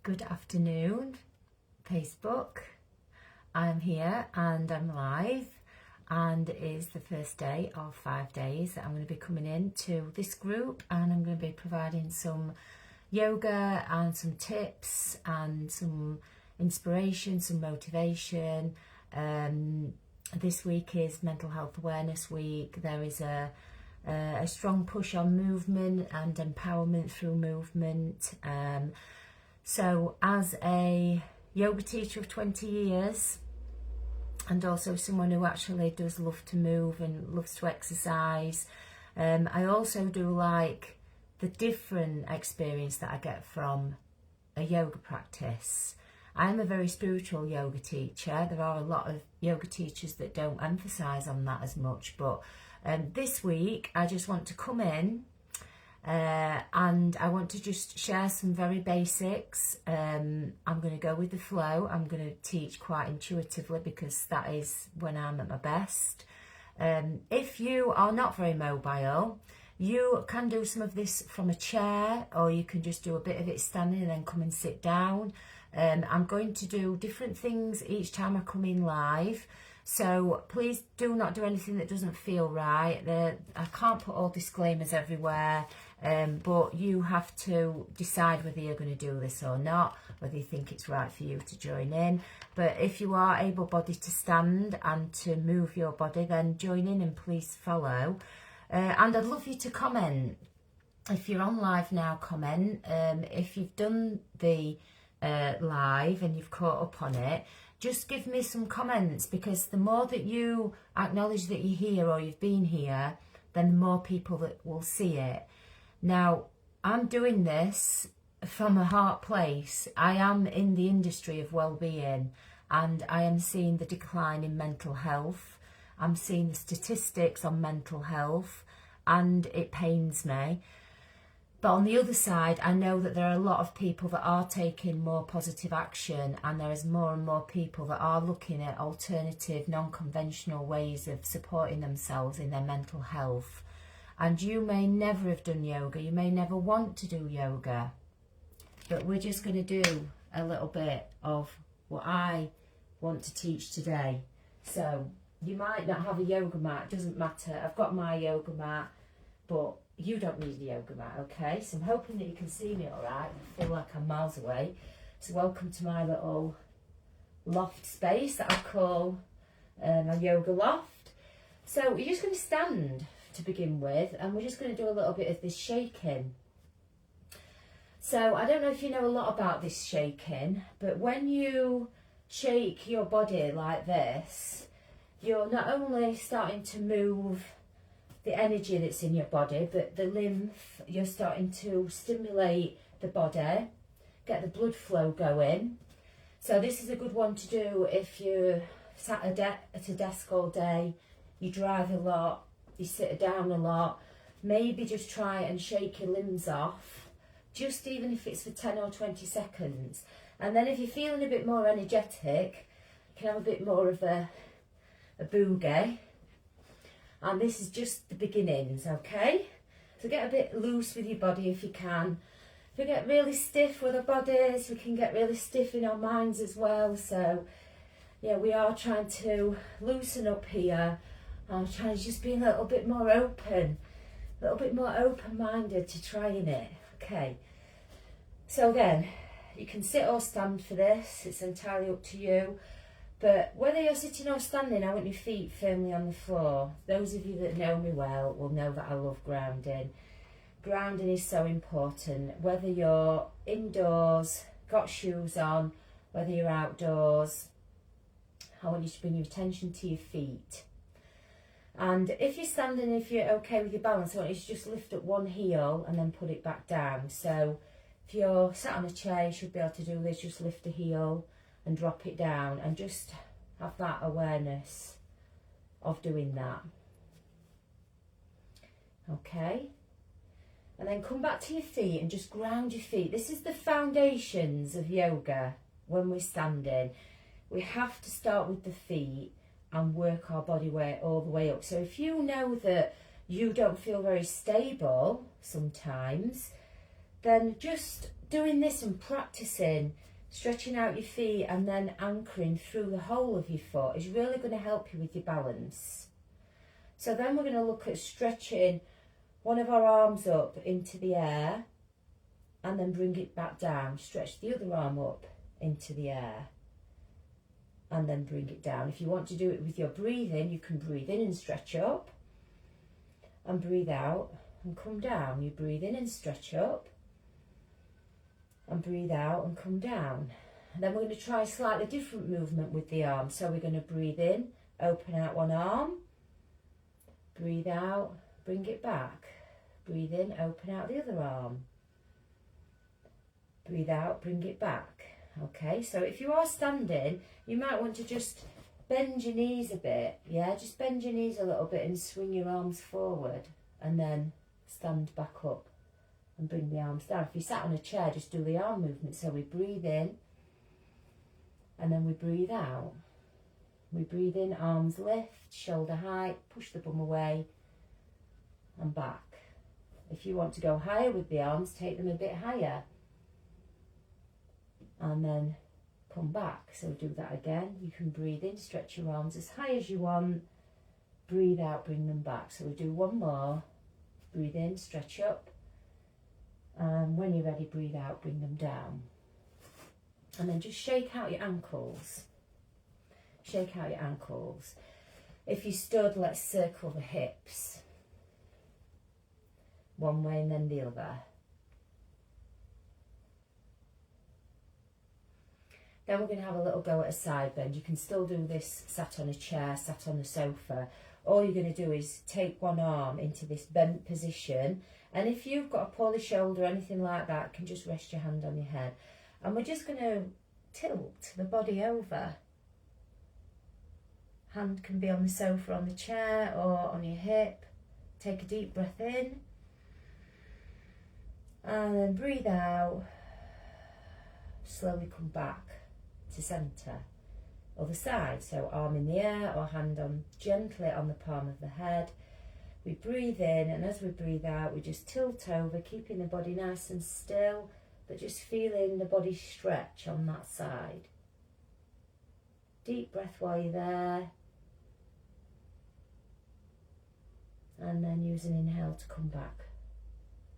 Good afternoon, Facebook. I'm here and I'm live, and it is the first day of 5 days that I'm going to be coming in to this group, and I'm going to be providing some yoga and some tips and some inspiration, some motivation. This week is Mental Health Awareness Week. There is a strong push on movement and empowerment through movement. So as a yoga teacher of 20 years, and also someone who actually does love to move and loves to exercise, I also do like the different experience that I get from a yoga practice. I'm a very spiritual yoga teacher. There are a lot of yoga teachers that don't emphasise on that as much, but this week I just want to come in and I want to just share some very basics. I'm going to go with the flow. I'm going to teach quite intuitively because that is when I'm at my best. If you are not very mobile, you can do some of this from a chair, or you can just do a bit of it standing and then come and sit down. I'm going to do different things each time I come in live. So please do not do anything that doesn't feel right. I can't put all disclaimers everywhere, but you have to decide whether you're going to do this or not, whether you think it's right for you to join in. But if you are able-bodied to stand and to move your body, then join in and please follow. And I'd love you to comment. If you're on live now, comment. If you've done the live and you've caught up on it, just give me some comments, because the more that you acknowledge that you're here or you've been here, then the more people that will see it. Now, I'm doing this from a heart place. I am in the industry of well-being, and I am seeing the decline in mental health. I'm seeing the statistics on mental health, and it pains me. But on the other side, I know that there are a lot of people that are taking more positive action, and there is more and more people that are looking at alternative, non-conventional ways of supporting themselves in their mental health. And you may never have done yoga, you may never want to do yoga, but we're just going to do a little bit of what I want to teach today. So you might not have a yoga mat, it doesn't matter. I've got my yoga mat, but you don't need a yoga mat, okay? So I'm hoping that you can see me all right. I feel like I'm miles away. So welcome to my little loft space that I call my yoga loft. So you're just going to stand to begin with, and we're just going to do a little bit of this shaking. So I don't know if you know a lot about this shaking, but when you shake your body like this, you're not only starting to move the energy that's in your body, but the lymph, you're starting to stimulate the body, get the blood flow going. So this is a good one to do if you're sat at a desk all day, you drive a lot, you sit down a lot. Maybe just try and shake your limbs off, just even if it's for 10 or 20 seconds. And then if you're feeling a bit more energetic, you can have a bit more of a boogie. And this is just the beginnings, okay? So get a bit loose with your body if you can. If we get really stiff with our bodies, we can get really stiff in our minds as well. So yeah, we are trying to loosen up here. I'm trying to just be a little bit more open, a little bit more open-minded to trying it, okay? So again, you can sit or stand for this, it's entirely up to you. But whether you're sitting or standing, I want your feet firmly on the floor. Those of you that know me well will know that I love grounding. Grounding is so important. Whether you're indoors, got shoes on, whether you're outdoors, I want you to bring your attention to your feet. And if you're standing, if you're okay with your balance, I want you to just lift up one heel and then put it back down. So if you're sat on a chair, you should be able to do this. Just lift a heel and drop it down, and just have that awareness of doing that. Okay? And then come back to your feet and just ground your feet. This is the foundations of yoga when we're standing. We have to start with the feet and work our body weight all the way up. So if you know that you don't feel very stable sometimes, then just doing this and practicing stretching out your feet and then anchoring through the whole of your foot is really going to help you with your balance. So then we're going to look at stretching one of our arms up into the air and then bring it back down. Stretch the other arm up into the air and then bring it down. If you want to do it with your breathing, you can breathe in and stretch up and breathe out and come down. You breathe in and stretch up and breathe out and come down. And then we're going to try a slightly different movement with the arm. So we're going to breathe in, open out one arm, breathe out, bring it back. Breathe in, open out the other arm. Breathe out, bring it back. Okay, so if you are standing, you might want to just bend your knees a bit. Yeah, just bend your knees a little bit and swing your arms forward and then stand back up and bring the arms down. If you sat on a chair, just do the arm movement. So we breathe in and then we breathe out. We breathe in, arms lift, shoulder height, push the bum away and back. If you want to go higher with the arms, take them a bit higher and then come back. So do that again. You can breathe in, stretch your arms as high as you want, breathe out, bring them back. So we do one more. Breathe in, stretch up, and when you're ready, breathe out, bring them down. And then just shake out your ankles. Shake out your ankles. If you stood, let's circle the hips. One way and then the other. Then we're going to have a little go at a side bend. You can still do this sat on a chair, sat on the sofa. All you're going to do is take one arm into this bent position. And if you've got a poorly shoulder or anything like that, you can just rest your hand on your head. And we're just going to tilt the body over. Hand can be on the sofa, on the chair, or on your hip. Take a deep breath in. And then breathe out. Slowly come back to centre. Other side, so arm in the air or hand on gently on the palm of the head. We breathe in, and as we breathe out, we just tilt over, keeping the body nice and still, but just feeling the body stretch on that side. Deep breath while you're there. And then use an inhale to come back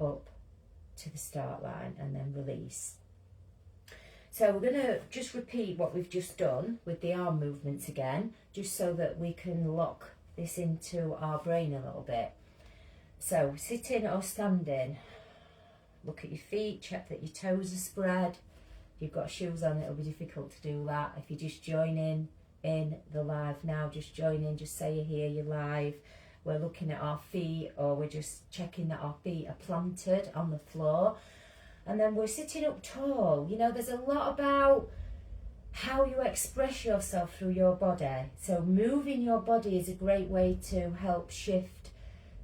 up to the start line and then release. So we're going to just repeat what we've just done with the arm movements again, just so that we can lock this into our brain a little bit. So sitting or standing, look at your feet, check that your toes are spread. If you've got shoes on, it'll be difficult to do that. If you're just joining in the live now, just join in, just say you're here, you're live. We're looking at our feet, or we're just checking that our feet are planted on the floor. And then we're sitting up tall. You know, there's a lot about how you express yourself through your body. So moving your body is a great way to help shift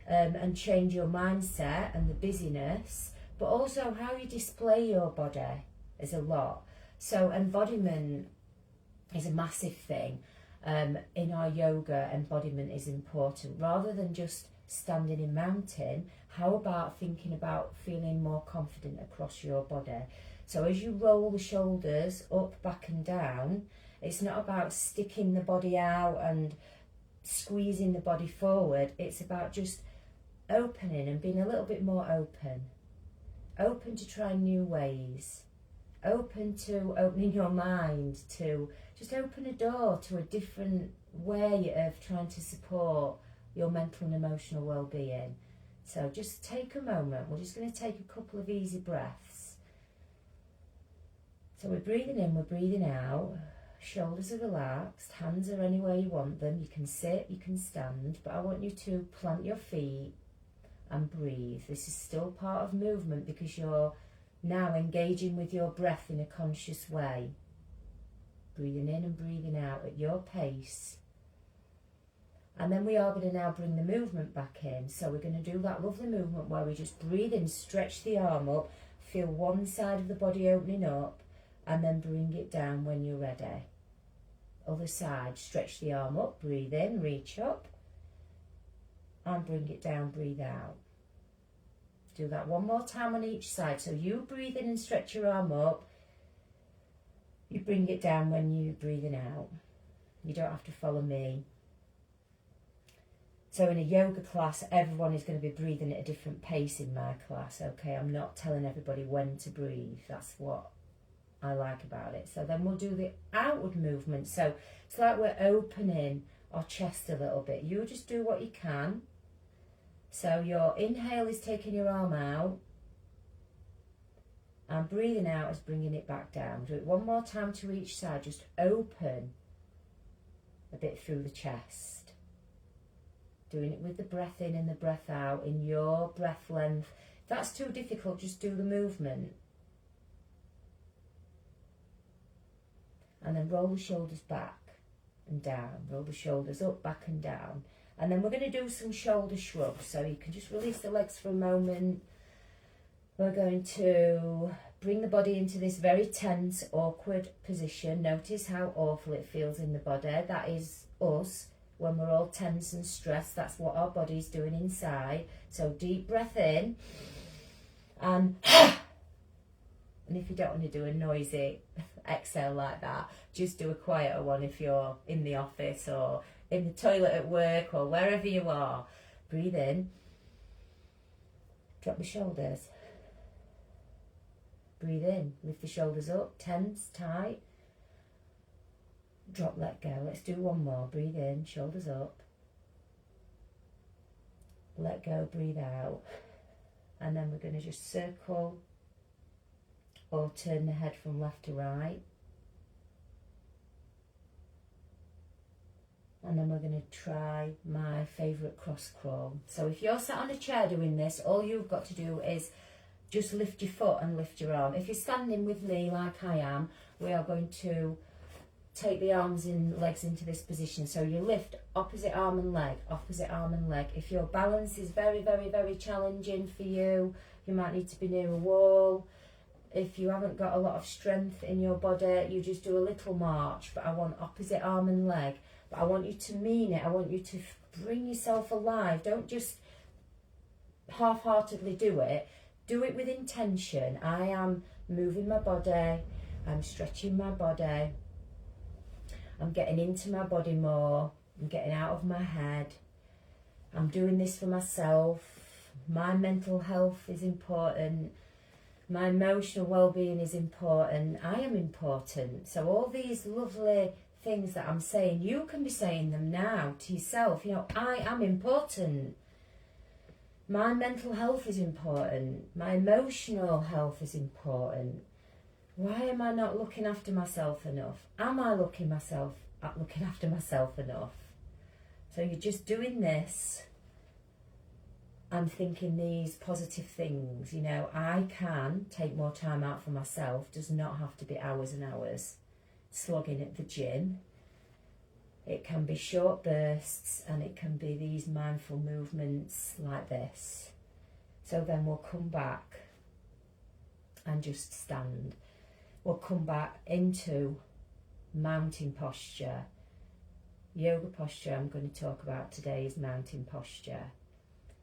and change your mindset and the busyness, but also how you display your body is a lot. So embodiment is a massive thing. In our yoga, embodiment is important. Rather than just standing in mountain, how about thinking about feeling more confident across your body? So as you roll the shoulders up, back and down, it's not about sticking the body out and squeezing the body forward. It's about just opening and being a little bit more open. Open to trying new ways. Open to opening your mind to just open a door to a different way of trying to support your mental and emotional well-being. So just take a moment. We're just going to take a couple of easy breaths. So we're breathing in, we're breathing out. Shoulders are relaxed, hands are anywhere you want them. You can sit, you can stand, but I want you to plant your feet and breathe. This is still part of movement because you're now engaging with your breath in a conscious way. Breathing in and breathing out at your pace. And then we are going to now bring the movement back in. So we're going to do that lovely movement where we just breathe in, stretch the arm up, feel one side of the body opening up, and then bring it down when you're ready. Other side, stretch the arm up, breathe in, reach up, and bring it down, breathe out. Do that one more time on each side. So you breathe in and stretch your arm up. You bring it down when you're breathing out. You don't have to follow me. So in a yoga class, everyone is going to be breathing at a different pace in my class, okay? I'm not telling everybody when to breathe. That's what I like about it. So then we'll do the outward movement. So it's like we're opening our chest a little bit. You just do what you can. So your inhale is taking your arm out. And breathing out is bringing it back down. Do it one more time to each side. Just open a bit through the chest. Doing it with the breath in and the breath out in your breath length. If that's too difficult, just do the movement. And then roll the shoulders back and down. Roll the shoulders up, back and down. And then we're going to do some shoulder shrugs. So you can just release the legs for a moment. We're going to bring the body into this very tense, awkward position. Notice how awful it feels in the body. That is us. When we're all tense and stressed, that's what our body's doing inside. So deep breath in. And if you don't want to do a noisy exhale like that, just do a quieter one if you're in the office or in the toilet at work or wherever you are. Breathe in. Drop the shoulders. Breathe in. Lift the shoulders up. Tense, tight. Drop, let go. Let's do one more. Breathe in, shoulders up. Let go, breathe out. And then we're going to just circle or turn the head from left to right. And then we're going to try my favourite cross crawl. So if you're sat on a chair doing this, all you've got to do is just lift your foot and lift your arm. If you're standing with me like I am, we are going to take the arms and legs into this position. So you lift opposite arm and leg, opposite arm and leg. If your balance is very, very, very challenging for you, you might need to be near a wall. If you haven't got a lot of strength in your body, you just do a little march. But I want opposite arm and leg. But I want you to mean it. I want you to bring yourself alive. Don't just half-heartedly do it. Do it with intention. I am moving my body. I'm stretching my body. I'm getting into my body more. I'm getting out of my head. I'm doing this for myself. My mental health is important. My emotional well-being is important. I am important. So all these lovely things that I'm saying, you can be saying them now to yourself. You know, I am important. My mental health is important. My emotional health is important. Why am I not looking after myself enough? Am I looking after myself enough? So you're just doing this and thinking these positive things. You know, I can take more time out for myself. Does not have to be hours and hours slogging at the gym. It can be short bursts and it can be these mindful movements like this. So then we'll come back and just stand. We'll come back into mountain posture. Yoga posture I'm going to talk about today is mountain posture.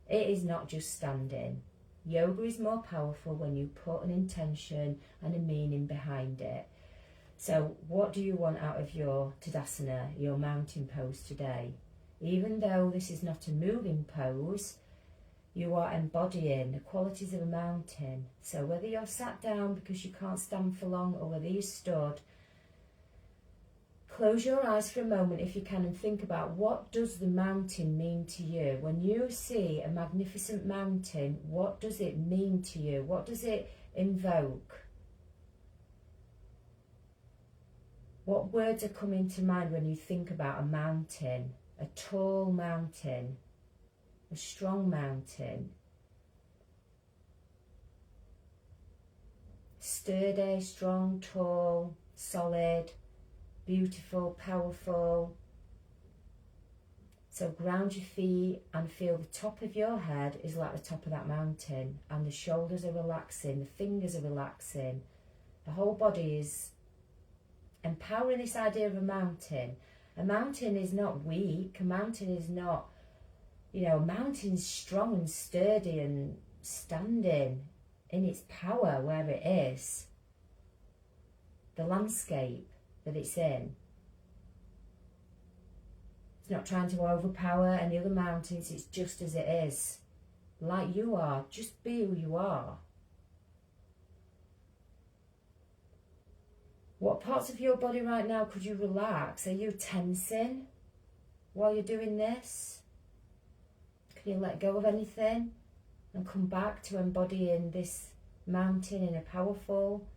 It is not just standing. Yoga is more powerful when you put an intention and a meaning behind it. So what do you want out of your Tadasana, your mountain pose today? Even though this is not a moving pose, you are embodying the qualities of a mountain. So whether you're sat down because you can't stand for long or whether you stood, close your eyes for a moment if you can and think about, what does the mountain mean to you? When you see a magnificent mountain, what does it mean to you? What does it invoke? What words are coming to mind when you think about a mountain? A tall mountain, a strong mountain, sturdy, strong, tall, solid, beautiful, powerful. So ground your feet and feel the top of your head is like the top of that mountain, and the shoulders are relaxing, the fingers are relaxing, the whole body is empowering this idea of a mountain. A mountain is not weak, a mountain is not, you know, a mountain's strong and sturdy and standing in its power where it is, the landscape that it's in. It's not trying to overpower any other mountains, it's just as it is. Like you are, just be who you are. What parts of your body right now could you relax? Are you tensing while you're doing this? Can you let go of anything and come back to embodying this mountain in a powerful,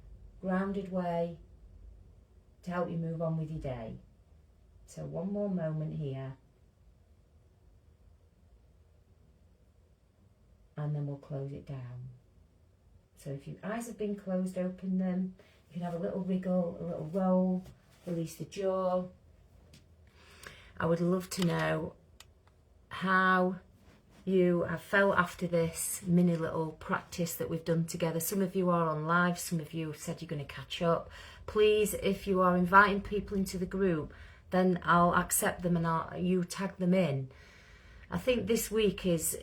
grounded way to help you move on with your day? So one more moment here. And then we'll close it down. So if your eyes have been closed, open them. You can have a little wriggle, a little roll, release the jaw. I would love to know how you have felt after this mini little practice that we've done together. Some of you are on live, some of you have said you're going to catch up. Please, if you are inviting people into the group, then I'll accept them and you tag them in. I think this week is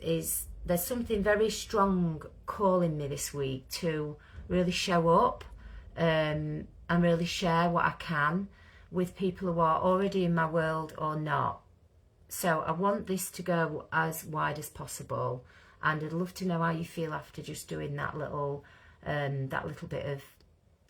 there's something very strong calling me this week to really show up and really share what I can with people who are already in my world or not. So I want this to go as wide as possible, and I'd love to know how you feel after just doing that little bit of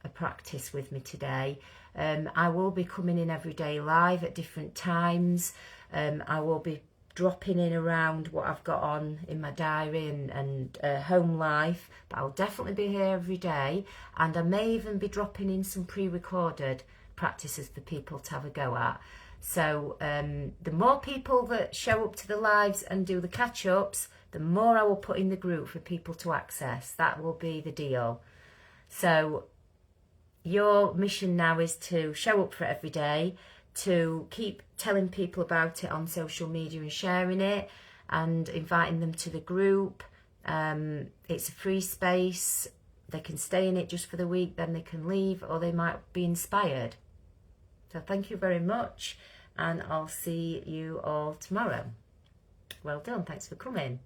a practice with me today. I will be coming in every day live at different times. I will be dropping in around what I've got on in my diary and home life, but I'll definitely be here every day, and I may even be dropping in some pre-recorded practices for people to have a go at. So the more people that show up to the lives and do the catch-ups, the more I will put in the group for people to access. That will be the deal. So your mission now is to show up for it every day, to keep telling people about it on social media and sharing it and inviting them to the group. It's a free space. They can stay in it just for the week, then they can leave, or they might be inspired. So thank you very much, and I'll see you all tomorrow. Well done. Thanks for coming.